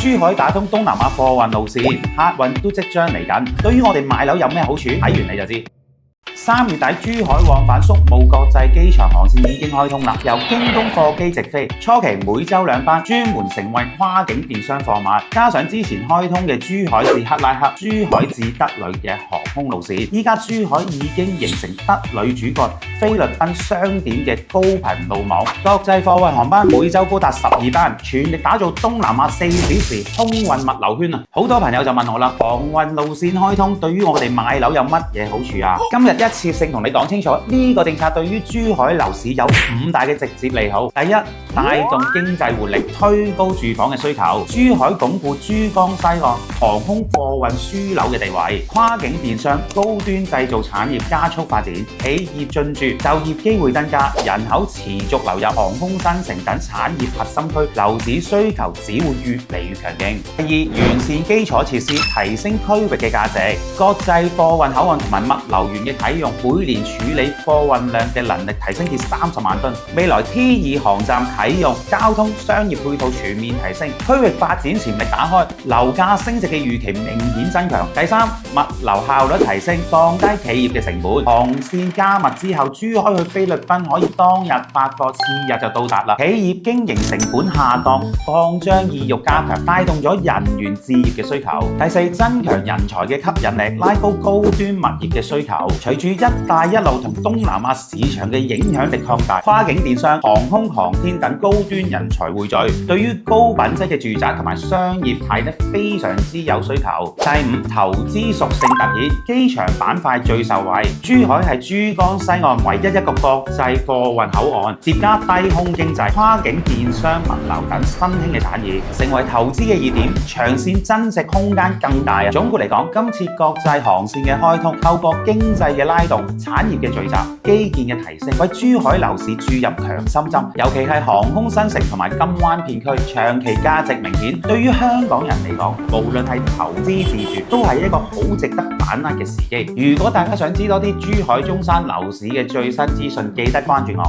珠海打通東南亞貨運路線，客運都即將嚟緊。對於我哋買樓有咩好處？睇完你就知。3月底，珠海往返宿務國際機場航線已經開通啦，由京東貨機直飛，初期每週2班，專門成為跨境電商貨碼。加上之前開通嘅珠海至克拉克、珠海至德里嘅航空路線，依家珠海已經形成德里主幹、菲律賓雙點嘅高頻路網，國際貨運航班每週高達12班，全力打造東南亞4小時空運物流圈啊！好多朋友就問我啦，航運路線開通對於我哋買樓有乜嘢好處啊？今日一次性同你講清楚，呢個政策對於珠海樓市有5大嘅直接利好。第一，帶動經濟活力，推高住房嘅需求。珠海鞏固珠江西岸航空貨運樞紐嘅地位，跨境電商、高端製造產業加速發展，企業進駐，就業機會增加，人口持續流入航空新城等產業核心區，樓市需求只會越嚟越強勁。第二，完善基礎設施，提升區域嘅價值。國際貨運口岸同埋物流園嘅啟用，每年處理貨運量嘅能力提升至30萬噸。未來 T2航站啟用，交通商業配套全面提升，區域發展潛力打開，樓價升值嘅預期明顯增強。第三，物流效率提升，降低企業嘅成本。航線加密之後，珠海去菲律賓可以當日發貨，次日就到達啦。企業經營成本下降，擴張意欲加強，帶動咗人員置業嘅需求。第四，增強人才嘅吸引力，拉高高端物業嘅需求。隨住一帶一路同東南亞市場嘅影響力擴大，跨境電商、航空航天等高端人才匯聚，對於高品質嘅住宅同埋商業睇得非常之有需求。第五，投資屬性凸顯，機場板塊最受惠。珠海係珠江西岸唯一一個國際貨運口岸，疊加低空經濟、跨境電商、物流等新興嘅產業，成為投資嘅熱點，長線增值空間更大。總括嚟講，今次國際航線嘅開通，透過經濟嘅拉動、產業嘅聚集、基建嘅提升，為珠海樓市注入強心針。尤其係航空新城同埋金灣片區，長期價值明顯。對於香港人嚟講，無論係投資自住，都係一個好值得把握嘅時機。如果大家想知多啲珠海中山樓市嘅最新資訊，記得關注我。